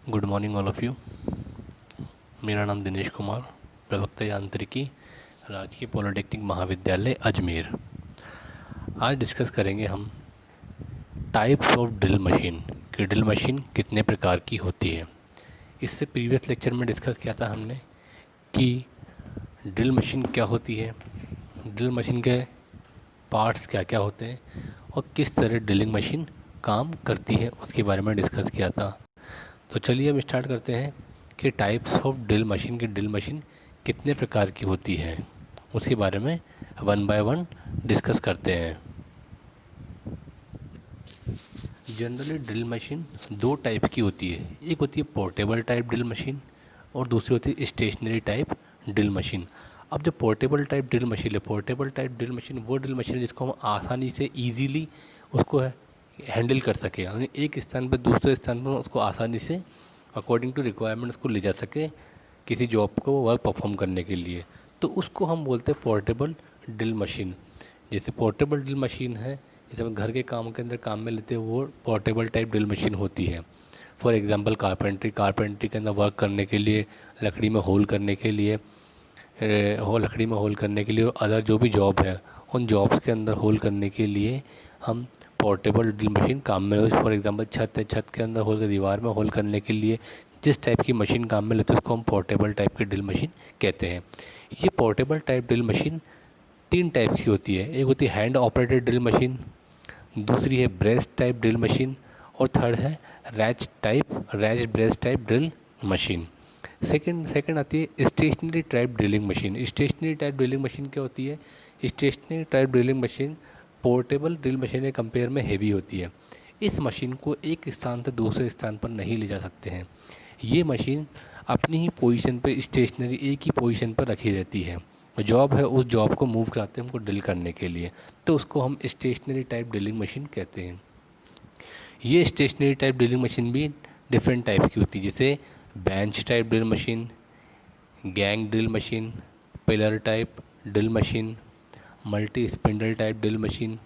Good morning all of you. मेरा नाम दिनेश कुमार, प्रवक्ता यांत्रिकी, राजकीय पॉलिटेक्निक महाविद्यालय अजमेर। आज डिस्कस करेंगे हम टाइप्स ऑफ ड्रिल मशीन कि ड्रिल मशीन कितने प्रकार की होती है। इससे प्रीवियस लेक्चर में डिस्कस किया था हमने कि ड्रिल मशीन क्या होती है, ड्रिल मशीन के पार्ट्स क्या क्या होते हैं और किस तरह ड्रिलिंग मशीन काम करती है, उसके बारे में डिस्कस किया था। तो चलिए हम स्टार्ट करते हैं कि टाइप्स ऑफ ड्रिल मशीन की ड्रिल मशीन कितने प्रकार की होती है, उसके बारे में वन बाय वन डिस्कस करते हैं। जनरली ड्रिल मशीन दो टाइप की होती है, एक होती है पोर्टेबल टाइप ड्रिल मशीन और दूसरी होती है स्टेशनरी टाइप ड्रिल मशीन। अब जो पोर्टेबल टाइप ड्रिल मशीन है, पोर्टेबल टाइप ड्रिल मशीन वो ड्रिल मशीन है जिसको हम आसानी से ईजीली उसको हैंडल कर सके, यानी एक स्थान पर दूसरे स्थान पर उसको आसानी से अकॉर्डिंग टू रिक्वायरमेंट उसको ले जा सके किसी जॉब को वर्क परफॉर्म करने के लिए, तो उसको हम बोलते हैं पोर्टेबल ड्रिल मशीन। जैसे पोर्टेबल ड्रिल मशीन है, जैसे हम घर के काम के अंदर काम में लेते हैं, वो पोर्टेबल टाइप ड्रिल मशीन होती है। फॉर एग्जांपल कारपेंट्री के अंदर वर्क करने के लिए, लकड़ी में होल करने के लिए, लकड़ी में होल करने के लिए और अदर जो भी जॉब है उन जॉब्स के अंदर होल करने के लिए हम पोर्टेबल ड्रिल मशीन काम में। फॉर एग्जांपल छत है, छत के अंदर होल कर दीवार में होल करने के लिए जिस टाइप की मशीन काम में लेते हैं उसको हम पोर्टेबल टाइप की ड्रिल मशीन कहते हैं। ये पोर्टेबल टाइप ड्रिल मशीन तीन टाइप्स की होती है, एक होती है हैंड ऑपरेटेड ड्रिल मशीन, दूसरी है ब्रेस्ट टाइप ड्रिल मशीन और थर्ड है ratchet breast type drill machine. Second आती है stationary type drilling machine. Stationary type drilling machine क्या होती है? Stationary type drilling machine portable drill machine के कंपेयर में हेवी होती है। इस मशीन को एक स्थान से दूसरे स्थान पर नहीं ले जा सकते हैं। ये मशीन अपनी ही पोजीशन पर स्टेशनरी एक ही पोजीशन पर रखी रहती है, जॉब है उस जॉब को मूव कराते हैं हमको ड्रिल करने के लिए, तो उसको हम स्टेशनरी टाइप ड्रिलिंग मशीन कहते हैं। ये स्टेशनरी टाइप ड्रिलिंग मशीन भी डिफरेंट टाइप्स की होती है, जैसे bench type drill machine, gang drill machine, pillar type drill machine, multi spindle type drill machine,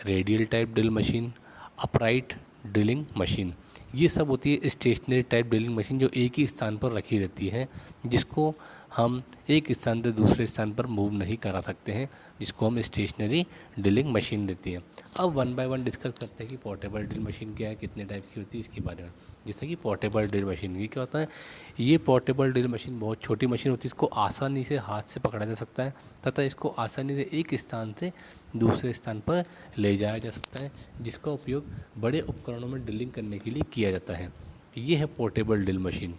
radial type drill machine, upright drilling machine. ये सब होती है स्टेशनरी टाइप ड्रिलिंग मशीन जो एक ही स्थान पर रखी रहती है, जिसको हम एक स्थान से दूसरे स्थान पर मूव नहीं करा सकते हैं, जिसको हम स्टेशनरी ड्रिलिंग मशीन देती हैं। अब वन बाय वन डिस्कस करते हैं कि पोर्टेबल ड्रिल मशीन क्या है, कितने टाइप्स की होती है, इसके बारे में। जैसे कि पोर्टेबल ड्रिल मशीन ये क्या होता है? ये पोर्टेबल ड्रिल मशीन बहुत छोटी मशीन होती है, इसको आसानी से हाथ से पकड़ा जा सकता है तथा इसको आसानी से एक स्थान से दूसरे स्थान पर ले जाया जा सकता है, जिसका उपयोग बड़े उपकरणों में ड्रिलिंग करने के लिए किया जाता है। ये है पोर्टेबल ड्रिल मशीन,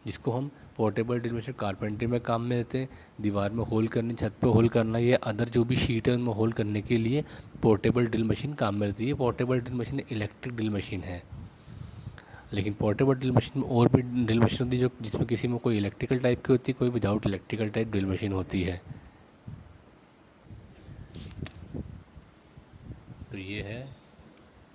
जिसको हम पोर्टेबल ड्रिल मशीन कारपेंट्री में काम में लेते हैं, दीवार में होल करनी, छत पे होल करना, या अदर जो भी शीट है उनमें होल करने के लिए पोर्टेबल ड्रिल मशीन काम में लेती है। Portable drill machine electric drill machine है, लेकिन पोर्टेबल ड्रिल मशीन में और भी ड्रिल मशीन होती है जो जिसमें किसी में कोई इलेक्ट्रिकल टाइप की होती है, कोई without electrical type drill machine होती है। तो ये है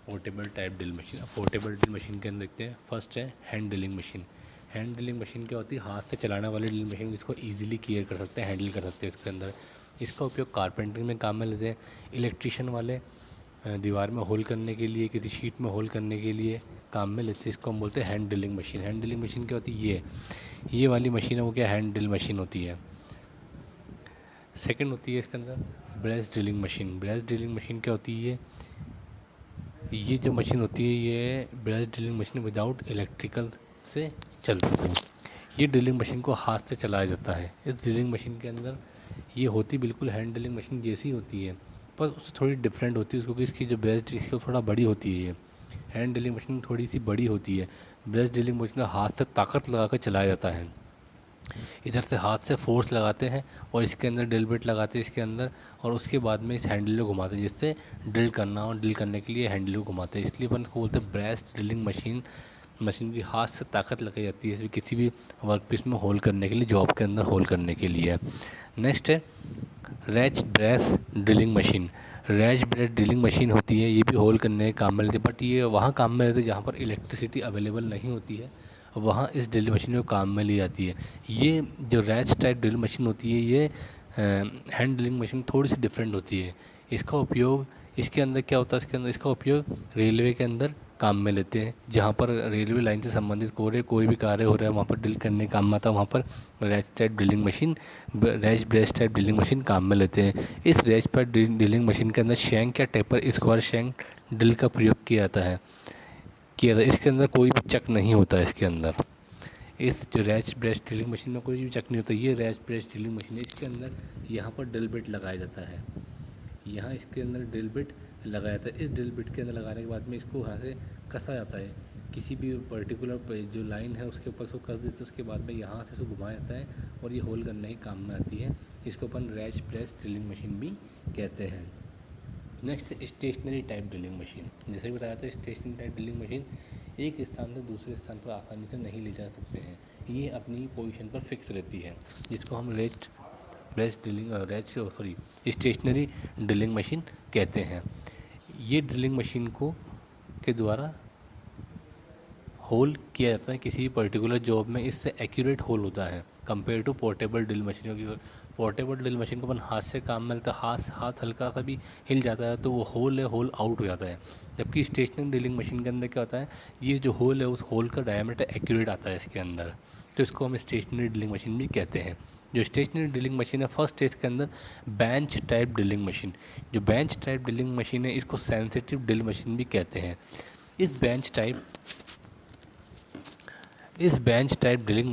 पोर्टेबल टाइप ड्रिल मशीन। अब पोर्टेबल ड्रिल मशीन के अंदर देखते हैं, फर्स्ट है hand drilling machine. Hand drilling machine क्या होती है? हाथ से चलाने वाली ड्रिल मशीन, जिसको ईजिली क्लियर कर सकते हैं, हैंडल कर सकते हैं इसके अंदर। इसका उपयोग कारपेंटरी में काम में लेते हैं, इलेक्ट्रिशियन वाले दीवार में होल करने के लिए, किसी शीट में होल करने के लिए काम में लेते हैं, इसको हम बोलते हैं hand drilling machine. Hand drilling machine क्या होती है? ये वाली मशीन है वो क्या हैंड ड्रिल मशीन होती है। सेकंड होती है इसके अंदर breast drilling machine. Breast drilling machine क्या होती है? ये जो मशीन होती है ये breast drilling machine without electrical से चलती है। ये ड्रिलिंग मशीन को हाथ से चलाया जाता है। इस ड्रिलिंग मशीन के अंदर ये होती बिल्कुल हैंड ड्रिलिंग मशीन जैसी होती है, पर उससे थोड़ी डिफरेंट होती है, क्योंकि इसकी जो ब्रेस्ट इसकी थोड़ा बड़ी होती है। ये हैंड ड्रिलिंग मशीन थोड़ी सी बड़ी होती है। ब्रेस्ट ड्रिलिंग मशीन का हाथ से ताकत लगा कर चलाया जाता है, इधर से हाथ से फोर्स लगाते हैं और इसके अंदर ड्रिल बिट लगाते हैं इसके अंदर, और उसके बाद में इस हैंडल को घुमाते हैं, जिससे ड्रिल करना और ड्रिल करने के लिए हैंडल को घुमाते हैं, इसलिए अपन को बोलते हैं ब्रेस्ट ड्रिलिंग मशीन। मशीन की हाथ से ताकत लगाई जाती है किसी भी वर्क पीस में होल करने के लिए, जॉब के अंदर होल करने के लिए। नेक्स्ट है wretch brace drilling machine. Wretch brace drilling machine होती है, ये भी होल करने के काम में लेती है, बट ये वहाँ काम में लेते हैं जहाँ पर इलेक्ट्रिसिटी अवेलेबल नहीं होती है, वहाँ इस ड्रिल मशीन को काम में ली जाती है। ये जो रैच टाइप ड्रिल मशीन होती है ये हैंड ड्रिलिंग मशीन थोड़ी सी डिफरेंट होती है। इसका उपयोग इसके अंदर क्या होता है, इसके अंदर इसका उपयोग रेलवे के अंदर काम में लेते हैं। जहाँ पर रेलवे लाइन से संबंधित कोई भी कार्य हो रहा है वहाँ पर ड्रिल करने काम आता है, वहाँ पर wretch type drilling machine, wretch brace type drilling machine काम में लेते हैं। इस रैच पर ड्रिलिंग मशीन के अंदर शैंक या टेपर स्क्वायर शैंक ड्रिल का प्रयोग किया जाता है। इसके अंदर कोई भी चक नहीं होता है। इसके अंदर इस जो रैच ब्रेस ड्रिलिंग मशीन में कोई भी चक नहीं होता। ये रैच ब्रेस ड्रिलिंग मशीन है, इसके अंदर यहाँ पर ड्रिल बिट लगाया जाता है। यहाँ इसके अंदर ड्रिल बिट लगाया जाता है। इस ड्रिल बिट के अंदर लगाने के बाद में इसको यहाँ से कसा जाता है। किसी भी पर्टिकुलर जो लाइन है उसके ऊपर इसको कस देते हैं। उसके बाद में यहाँ से इसको घुमाया जाता है और ये होल करने के काम में आती है। इसको अपन रैच ब्रेस ड्रिलिंग मशीन भी कहते हैं। Next stationary type drilling machine. जैसे बताया था, स्टेशनरी टाइप ड्रिलिंग मशीन एक स्थान से दूसरे स्थान पर आसानी से नहीं ले जा सकते हैं। ये अपनी पोजीशन पर फिक्स रहती है, जिसको हम स्टेशनरी ड्रिलिंग मशीन कहते हैं। ये ड्रिलिंग मशीन के द्वारा होल किया जाता है किसी पर्टिकुलर जॉब में। इससे एक्यूरेट होल होता है कंपेयर टू पोर्टेबल ड्रिल मशीनों की। पोर्टेबल ड्रिल मशीन को अपन हाथ से काम में लेता है, हाथ हल्का सा भी हिल जाता है तो वो होल आउट हो जाता है। जबकि स्टेशनरी ड्रिलिंग मशीन के अंदर क्या होता है, ये जो होल है उस होल का डायमीटर एक्यूरेट आता है इसके अंदर, तो इसको हम स्टेशनरी ड्रिलिंग मशीन भी कहते हैं। जो स्टेशनरी ड्रिलिंग मशीन है, फर्स्ट स्टेज के अंदर बेंच टाइप ड्रिलिंग मशीन। जो बेंच टाइप ड्रिलिंग मशीन है इसको सेंसिटिव ड्रिल मशीन भी कहते हैं। इस बेंच टाइप ड्रिलिंग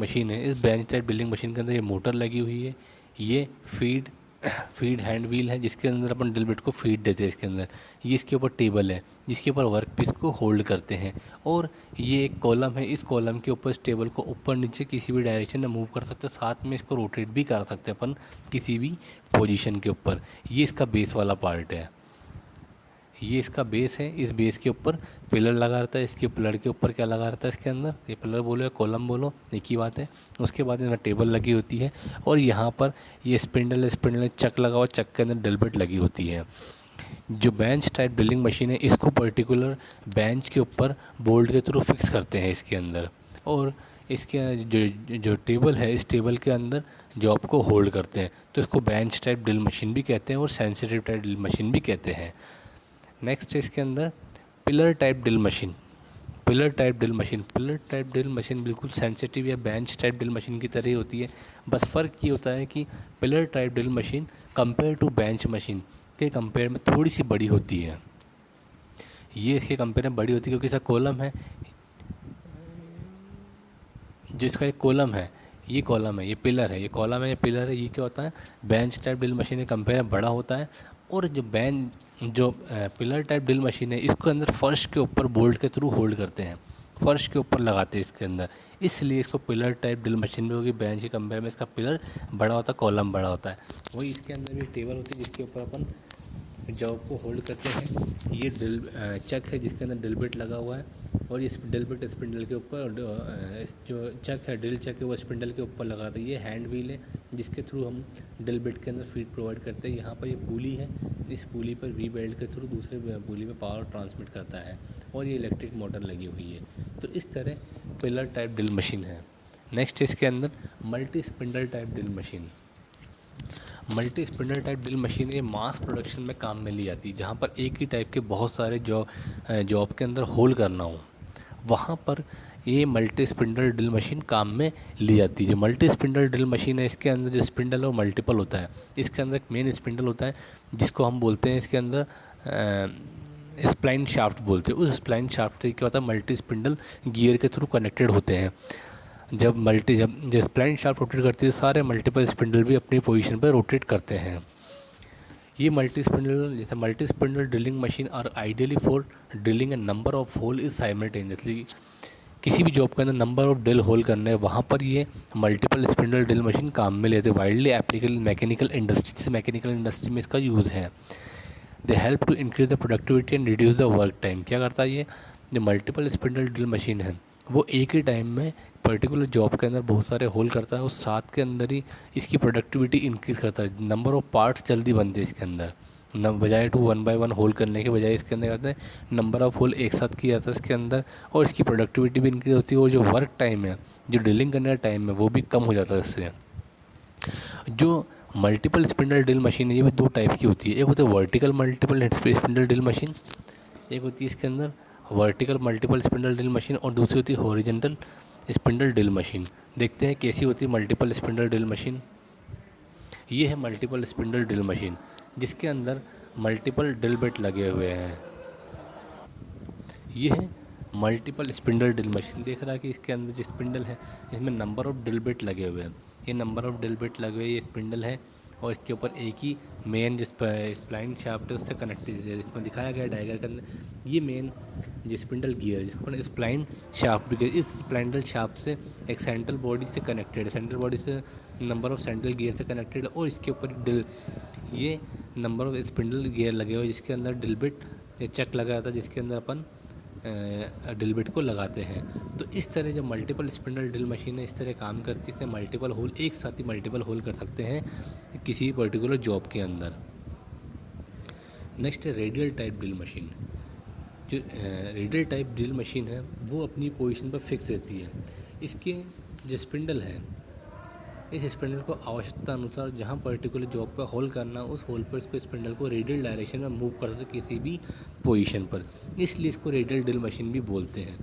मशीन के अंदर ये मोटर लगी हुई है। ये फीड हैंड व्हील है जिसके अंदर अपन ड्रिल बिट को फीड देते हैं इसके अंदर। ये इसके ऊपर टेबल है जिसके ऊपर वर्क पीस को होल्ड करते हैं। और ये एक कॉलम है, इस कॉलम के ऊपर इस टेबल को ऊपर नीचे किसी भी डायरेक्शन में मूव कर सकते हैं। साथ में इसको रोटेट भी कर सकते हैं अपन किसी भी पोजीशन के ऊपर। ये इसका बेस वाला पार्ट है, ये इसका बेस है। इस बेस के ऊपर पिलर लगा रहता है। इसके पिलर के ऊपर क्या लगा रहता है इसके अंदर, ये पिलर बोलो या कॉलम बोलो, एक ही बात है। उसके बाद इसमें टेबल लगी होती है और यहाँ पर ये स्पिंडल चक लगा हुआ, चक के अंदर ड्रिल बिट लगी होती है। जो बेंच टाइप ड्रिलिंग मशीन है इसको पर्टिकुलर बेंच के ऊपर बोल्ट के थ्रू फिक्स करते हैं इसके अंदर। और इसके जो टेबल है, इस टेबल के अंदर जॉब को होल्ड करते हैं, तो इसको बेंच टाइप ड्रिल मशीन भी कहते हैं और सेंसिटिव टाइप ड्रिल मशीन भी कहते हैं। नेक्स्ट है इसके अंदर pillar type drill machine. Pillar type drill machine बिल्कुल सेंसिटिव या बेंच टाइप ड्रिल मशीन की तरह ही होती है। बस फ़र्क ये होता है कि pillar type drill machine compare to bench machine के कंपेयर में थोड़ी सी बड़ी होती है। ये इसके कंपेयर में बड़ी होती है क्योंकि इसका कॉलम है, जो इसका एक कॉलम है, ये कॉलम है, ये पिलर है, ये कॉलम है, ये पिलर है। ये क्या होता है, बेंच टाइप ड्रिल मशीन के कंपेयर में बड़ा होता है। और जो पिलर टाइप ड्रिल मशीन है इसको अंदर फर्श के ऊपर बोल्ट के थ्रू होल्ड करते हैं, फर्श के ऊपर लगाते हैं इसके अंदर, इसलिए इसको पिलर टाइप ड्रिल मशीन भी होगी। बेंच के कंपेयर में इसका पिलर बड़ा होता है, कॉलम बड़ा होता है। वही इसके अंदर भी टेबल होती है जिसके ऊपर अपन जॉब को होल्ड करते हैं। ये चक है जिसके अंदर ड्रिल बिट लगा हुआ है और ये ड्रिल बिट स्पिंडल के ऊपर, जो चक है ड्रिल चक है वो स्पिंडल के ऊपर लगाता है। ये हैंड व्हील है जिसके थ्रू हम ड्रिल बिट के अंदर फीड प्रोवाइड करते हैं। यहाँ पर ये पुली है, इस पुली पर वी बेल्ट के थ्रू दूसरे पुली में पावर ट्रांसमिट करता है और ये इलेक्ट्रिक मोटर लगी हुई है। तो इस तरह पिलर टाइप ड्रिल मशीन है। नेक्स्ट इसके अंदर multi spindle type drill machine. Multi spindle type drill machine ये मास प्रोडक्शन में काम में ली जाती है, जहाँ पर एक ही टाइप के बहुत सारे जॉब के अंदर होल करना हो, वहाँ पर ये मल्टी स्पिंडल ड्रिल मशीन काम में ली जाती है। जो मल्टी स्पिंडल ड्रिल मशीन है इसके अंदर जो स्पिंडल है वो मल्टीपल होता है। इसके अंदर एक मेन स्पिंडल होता है जिसको हम बोलते हैं इसके अंदर स्प्लाइन शाफ्ट बोलते हैं। उस स्प्लाइन शाफ्ट से क्या होता है, मल्टी स्पिंडल गियर के थ्रू कनेक्टेड होते हैं। जब स्प्लाइन शाफ्ट रोटेट करती है, सारे मल्टीपल स्पिंडल भी अपनी पोजीशन पर रोटेट करते हैं। ये multi spindle drilling machine are ideally for drilling a number of hole is simultaneously. किसी भी जॉब के अंदर नंबर ऑफ ड्रिल होल करने हैं, वहाँ पर ये मल्टीपल स्पिंडल ड्रिल मशीन काम में लेते हैं। वाइडली एप्लीकेबल मैकेनिकल इंडस्ट्री में इसका यूज़ है। They help to increase the productivity and reduce the work time. क्या करता है ये जो मल्टीपल स्पिंडल ड्रिल मशीन है वो एक ही टाइम में पर्टिकुलर जॉब के अंदर बहुत सारे होल करता है और साथ के अंदर ही इसकी प्रोडक्टिविटी इंक्रीज करता है। नंबर ऑफ पार्ट्स जल्दी बनते हैं इसके अंदर, बजाय 1 बाय 1 होल करने के बजाय इसके अंदर कहते हैं नंबर ऑफ होल एक साथ किया जाता है इसके अंदर, और इसकी प्रोडक्टिविटी भी इंक्रीज होती है। और जो वर्क टाइम है, जो ड्रिलिंग करने का टाइम है, वो भी कम हो जाता है इससे। जो मल्टीपल स्पिंडल ड्रिल मशीन ये भी दो टाइप की होती है, एक होती है vertical multiple spindle drill machine, एक होती है इसके अंदर vertical multiple spindle drill machine, और दूसरी होती है हॉरिजॉन्टल स्पिंडल ड्रिल मशीन। देखते हैं कैसी होती है मल्टीपल स्पिंडल ड्रिल मशीन। ये है मल्टीपल स्पिंडल ड्रिल मशीन जिसके अंदर मल्टीपल ड्रिल बिट लगे हुए हैं। ये है मल्टीपल स्पिंडल ड्रिल मशीन। देख रहा है कि इसके अंदर जो स्पिंडल है इसमें नंबर ऑफ ड्रिल बिट लगे हुए हैं। ये नंबर ऑफ ड्रिल बिट लगे हुए ये स्पिंडल है, और इसके ऊपर एक ही मेन जिस पर स्प्लाइन शाफ्ट है उससे कनेक्टेड है, इसमें दिखाया गया डायग्राम के अंदर। ये मेन जो स्पिंडल गियर है जिसको स्प्लाइन शाफ्ट गियर, इस स्प्लाइनल शाफ्ट से एक सेंट्रल बॉडी से कनेक्टेड है, सेंट्रल बॉडी से नंबर ऑफ सेंट्रल गियर से कनेक्टेड है, और इसके ऊपर ड्रिल ये नंबर ऑफ स्पिंडल गियर लगे हुए जिसके अंदर ड्रिल बिट चक लगा रहता है जिसके अंदर अपन ड्रिल बिट को लगाते हैं। तो इस तरह जो मल्टीपल स्पिंडल ड्रिल मशीन है इस तरह काम करती है, मल्टीपल होल एक साथ ही मल्टीपल होल कर सकते हैं किसी पर्टिकुलर जॉब के अंदर। नेक्स्ट है रेडियल टाइप ड्रिल मशीन। जो रेडियल टाइप ड्रिल मशीन है वो अपनी पोजीशन पर फिक्स रहती है। इसके जो स्पिंडल है इस स्पिंडल को आवश्यकता अनुसार जहाँ पर्टिकुलर जॉब पर होल करना उस होल पर इसको स्पिंडल को रेडियल डायरेक्शन में मूव कर सकते किसी भी पोजीशन पर, इसलिए इसको रेडियल ड्रिल मशीन भी बोलते हैं।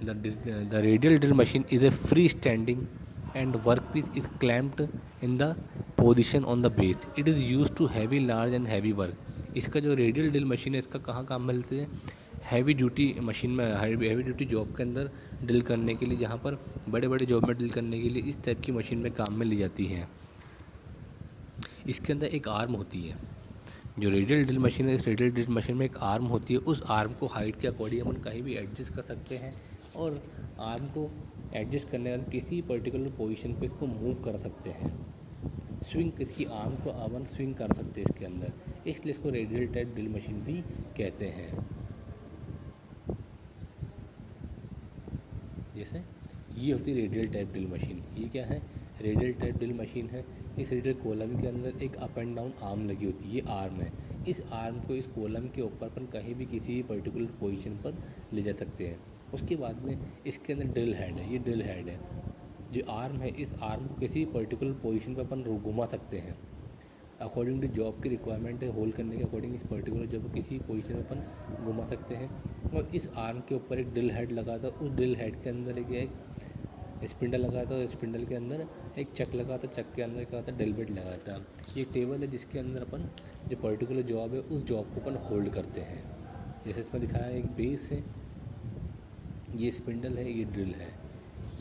The radial drill machine is a free standing and work piece is clamped in the position on the base. It is use to heavy large and heavy work. इसका जो radial drill machine है इसका कहाँ काम मिलते हैं, heavy duty machine में, heavy duty job के अंदर ड्रिल करने के लिए, जहाँ पर बड़े बड़े जॉब में ड्रिल करने के लिए इस टाइप की मशीन में काम में ली जाती है। इसके अंदर एक आर्म होती है, जो रेडियल ड्रिल मशीन है इस रेडियल ड्रिल मशीन में एक आर्म होती है। उस आर्म को हाइट के अकॉर्डिंग अपन कहीं भी एडजस्ट कर सकते हैं, और आर्म को एडजस्ट करने के बाद किसी पर्टिकुलर पोजीशन पे इसको मूव कर सकते हैं। स्विंग, इसकी आर्म को अपन स्विंग कर सकते हैं इसके अंदर, इसलिए इसको रेडियल टाइप ड्रिल मशीन भी कहते हैं। जैसे ये होती है रेडियल टाइप ड्रिल मशीन। ये क्या है, रेडियल टाइप ड्रिल मशीन है। इस रेडियल कॉलम के अंदर एक अप एंड डाउन आर्म लगी होती है, ये आर्म है। इस आर्म को इस कॉलम के ऊपर अपन कहीं भी किसी पर्टिकुलर पोजीशन पर ले जा सकते हैं। उसके बाद में इसके अंदर ड्रिल हेड है, ये ड्रिल हेड है। जो आर्म है इस आर्म को किसी पर्टिकुलर पोजीशन पर अपन घुमा सकते हैं अकॉर्डिंग टू जॉब की रिक्वायरमेंट है। होल करने के अकॉर्डिंग इस पर्टिकुलर जॉब को किसी पोजीशन में अपन घुमा सकते हैं। और इस आर्म के ऊपर एक ड्रिल हेड लगा था, उस ड्रिल हेड के अंदर एक स्पिंडल लगा था, स्पिंडल के अंदर एक चक लगा था, चक के अंदर क्या था, ड्रिल बिट लगा था। ये टेबल है जिसके अंदर अपन जो पर्टिकुलर जॉब है उस जॉब को अपन होल्ड करते हैं। जैसे इसमें दिखाया है, एक बेस है, ये स्पिंडल है, ये ड्रिल है,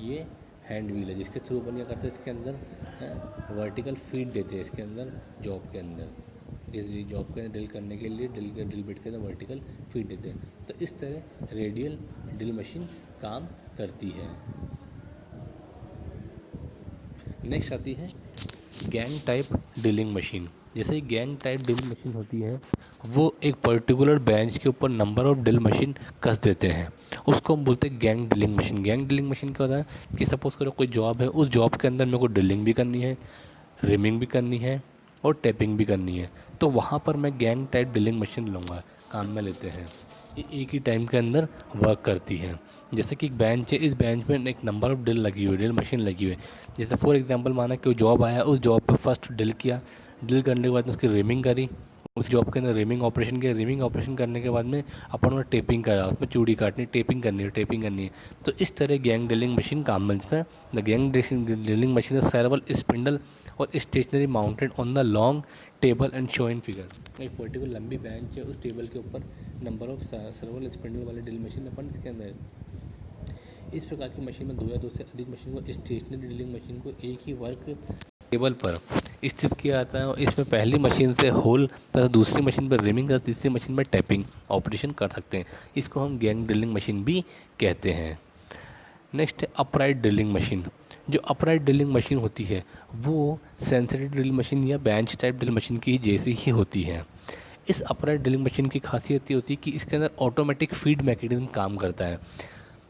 ये हैंड व्हील है जिसके थ्रू अपन क्या करते हैं इसके अंदर वर्टिकल फीड देते हैं इसके अंदर जॉब के अंदर। इस जॉब के ड्रिल करने के लिए ड्रिल बिट के अंदर वर्टिकल फीड देते हैं। तो इस तरह रेडियल ड्रिल मशीन काम करती है। नेक्स्ट आती है गैंग टाइप ड्रिलिंग मशीन। जैसे गैंग टाइप ड्रिलिंग मशीन होती है वो एक पर्टिकुलर बेंच के ऊपर नंबर ऑफ ड्रिल मशीन कस देते हैं, उसको हम बोलते हैं gang drilling machine. Gang drilling machine क्या होता है कि सपोज करो कोई जॉब है, उस जॉब के अंदर मेरे को ड्रिलिंग भी करनी है, रिमिंग भी करनी है और टैपिंग भी करनी है, तो वहाँ पर मैं गैंग टाइप ड्रिलिंग मशीन लूँगा, काम में लेते हैं। ये एक ही टाइम के अंदर वर्क करती है। जैसे कि एक बेंच है, इस बेंच में एक नंबर ऑफ ड्रिल लगी हुई, ड्रिल मशीन लगी हुई है। जैसे फॉर एग्जांपल माना कि जॉब आया, उस जॉब पर फर्स्ट ड्रिल किया, ड्रिल करने के बाद उसकी रिमिंग करी, उस जॉब के अंदर रिमिंग ऑपरेशन किया, रिमिंग ऑपरेशन करने के बाद में अपन ने टेपिंग करा, उसमें चूड़ी काटनी, टेपिंग करनी है। तो इस तरह गैंग ड्रिलिंग मशीन काम में है। The gang drilling machine is several spindle और stationary mounted on the long table and show in figure. एक पर्टिकुलर लंबी बेंच है, उस टेबल के ऊपर नंबर ऑफ सर्वल स्पिंडल वाले ड्रिल मशीन अपन इसके अंदर। इस प्रकार की मशीन में दो या दो से अधिक मशीन को, स्टेशनरी ड्रिलिंग मशीन को एक ही वर्क टेबल पर स्थित किया जाता है, और इसमें पहली मशीन से होल तथा दूसरी मशीन पर रिमिंग तथा तीसरी मशीन पर टैपिंग ऑपरेशन कर सकते हैं। इसको हम गैंग ड्रिलिंग मशीन भी कहते हैं। नेक्स्ट है अपराइट ड्रिलिंग मशीन। जो अपराइट ड्रिलिंग मशीन होती है वो सेंसरी ड्रिल मशीन या बेंच टाइप ड्रिल मशीन की जैसी ही होती है। इस अपराइट ड्रिलिंग मशीन की खासियत ये होती है कि इसके अंदर ऑटोमेटिक फीड मैकेनिज्म काम करता है।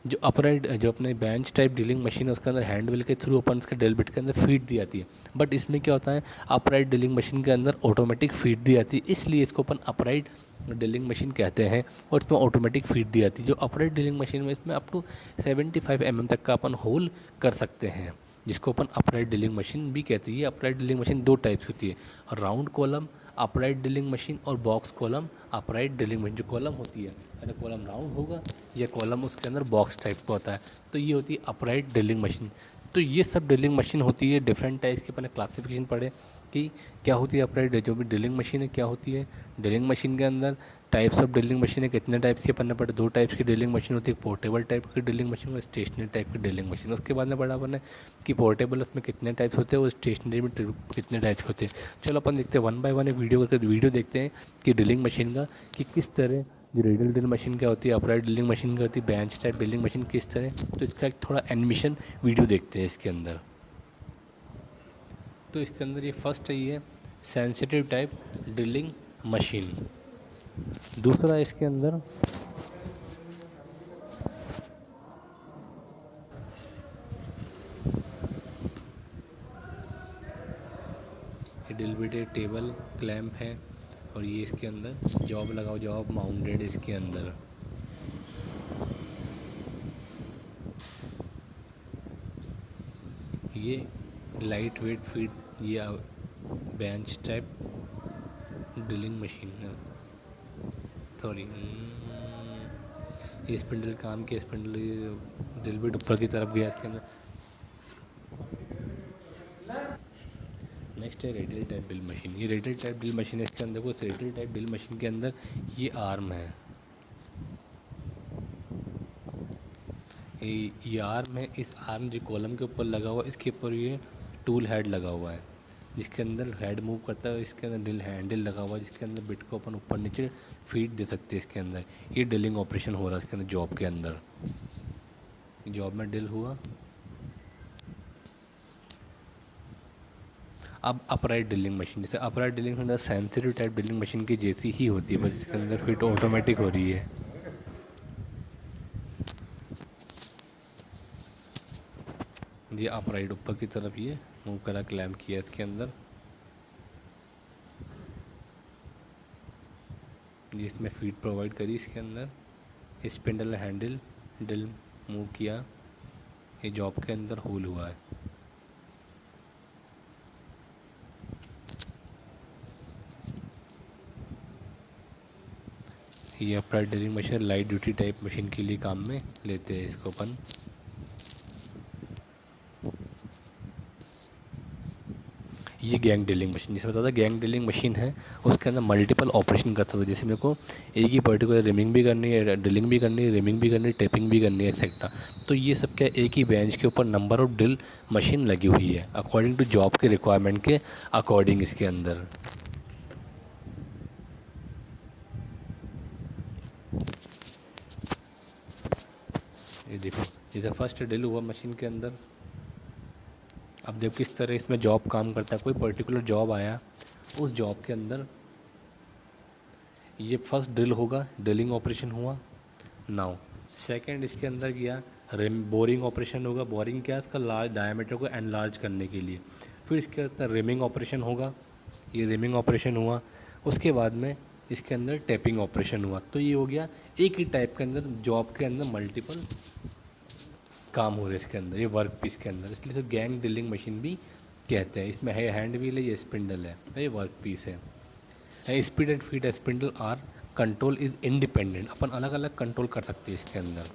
जो अपराइट जो अपने बेंच टाइप ड्रिलिंग मशीन है उसके अंदर हैंड व्हील के थ्रू अपन उसके ड्रिल बिट के अंदर फीड दी जाती है, बट इसमें क्या होता है अपराइट ड्रिलिंग मशीन के अंदर ऑटोमेटिक फीड दी जाती है, इसलिए इसको अपन अपराइट ड्रिलिंग मशीन कहते हैं। और इसमें ऑटोमेटिक फीड दी जाती है। जो अपराइट ड्रिलिंग मशीन में इसमें अप टू 75 mm तक का अपन होल कर सकते हैं। जिसको अपन अपराइट ड्रिलिंग मशीन भी कहते हैं। ये अपराइट ड्रिलिंग मशीन दो टाइप्स की होती है, round column upright drilling machine और box column upright drilling machine. जो कॉलम होती है, अगर कॉलम राउंड होगा या कॉलम उसके अंदर बॉक्स टाइप का होता है, तो ये होती है अपराइट ड्रिलिंग मशीन। तो ये सब ड्रिलिंग मशीन होती है, डिफरेंट टाइप्स के अपने क्लासिफिकेशन पढ़े कि क्या होती है अपराइट जो भी ड्रिलिंग मशीन है क्या होती है। ड्रिलिंग मशीन के अंदर टाइप्स ऑफ ड्रिलिंग मशीन है, कितने टाइप्स के पढ़ने पड़े, दो टाइप्स की ड्रिलिंग मशीन होती है, पोर्टेबल टाइप की ड्रिलिंग मशीन और स्टेशनरी टाइप की ड्रिलिंग मशीन। उसके बाद में पढ़ा अपन ने कि पोर्टेबल उसमें कितने टाइप्स होते हैं और स्टेशनरी में कितने टाइप्स होते हैं। चलो अपन देखते हैं वन बाय वन एक वीडियो करके वीडियो देखते हैं कि ड्रिलिंग मशीन का कि किस तरह जो रेडियल ड्रिलिंग मशीन क्या होती है, अपराइट ड्रिलिंग मशीन क्या होती है, बेंच टाइप ड्रिलिंग मशीन किस तरह। तो इसका एक थोड़ा एनिमेशन वीडियो देखते हैं इसके अंदर। तो इसके अंदर ये फर्स्ट है, ये सेंसिटिव टाइप ड्रिलिंग मशीन। दूसरा इसके अंदर ड्रिल टेबल क्लैंप है और ये इसके अंदर जॉब लगाओ, जॉब माउंटेड इसके अंदर। ये लाइट वेट फीड, ये बेंच टाइप ड्रिलिंग मशीन है, सॉरी ये स्पिंडल काम के स्पिंडल ड्रिल बिट ऊपर की तरफ गया इसके अंदर। नेक्स्ट है रेडियल टाइप ड्रिल मशीन। ये रेडियल टाइप ड्रिल मशीन है, इसके अंदर को रेडियल टाइप ड्रिल मशीन के अंदर ये आर्म है, ये आर्म है। इस आर्म जो कॉलम के ऊपर लगा हुआ, इसके ऊपर ये टूल हेड लगा हुआ है जिसके अंदर हेड मूव करता है। इसके अंदर ड्रिल हैंडल लगा हुआ है जिसके अंदर बिट को अपन ऊपर नीचे फीड दे सकते हैं इसके अंदर। ये ड्रिलिंग ऑपरेशन हो रहा है इसके अंदर जॉब के अंदर। जॉब में ड्रिल हुआ। अब अपराइट ड्रिलिंग मशीन, जैसे अपराइट ड्रिलिंग के अंदर सेंसिटिव टाइप ड्रिलिंग मशीन की जैसी ही होती है, बस इसके अंदर फिट ऑटोमेटिक हो रही है। ये अपराइट ऊपर की तरफ ये मूव करा, क्लैम्प किया इसके अंदर। ये इसमें फीड प्रोवाइड करी इसके अंदर। स्पिंडल हैंडल ड्रिल मूव किया, ये जॉब के अंदर होल हुआ है। ये upright drilling machine light duty type machine के लिए काम में लेते हैं इसको अपन। ये गैंग ड्रिलिंग मशीन, जैसे बताया था गैंग ड्रिलिंग मशीन है, उसके अंदर मल्टीपल ऑपरेशन करता था। जैसे मेरे को एक ही पर्टिकुलर रिमिंग भी करनी है, ड्रिलिंग भी करनी है, रिमिंग भी करनी है, टेपिंग भी करनी है, एक्सेट्रा। तो ये सब क्या एक ही बेंच के ऊपर नंबर ऑफ ड्रिल मशीन लगी हुई है अकॉर्डिंग टू जॉब के रिक्वायरमेंट के अकॉर्डिंग इसके अंदर। ये देखो जैसे फर्स्ट ड्रिल हुआ मशीन के अंदर। अब देखो किस तरह इसमें जॉब काम करता है। कोई पर्टिकुलर जॉब आया, उस जॉब के अंदर ये फर्स्ट ड्रिल होगा, ड्रिलिंग ऑपरेशन हुआ। नाउ सेकंड इसके अंदर गया बोरिंग ऑपरेशन होगा। बोरिंग क्या है, इसका लार्ज डायमीटर को एनलार्ज करने के लिए। फिर इसके अंदर रिमिंग ऑपरेशन होगा, ये रिमिंग ऑपरेशन हुआ। उसके बाद में इसके अंदर टैपिंग ऑपरेशन हुआ। तो ये हो गया एक ही टाइप के अंदर जॉब के अंदर मल्टीपल काम हो रहे हैं इसके अंदर, ये वर्क पीस के अंदर, इसलिए तो गैंग ड्रिलिंग मशीन भी कहते हैं। इसमें है हैंड व्हील है, ये स्पिंडल है, ये वर्क पीस है। Speed and feed spindle are control is independent, अपन अलग अलग कंट्रोल कर सकते हैं इसके अंदर।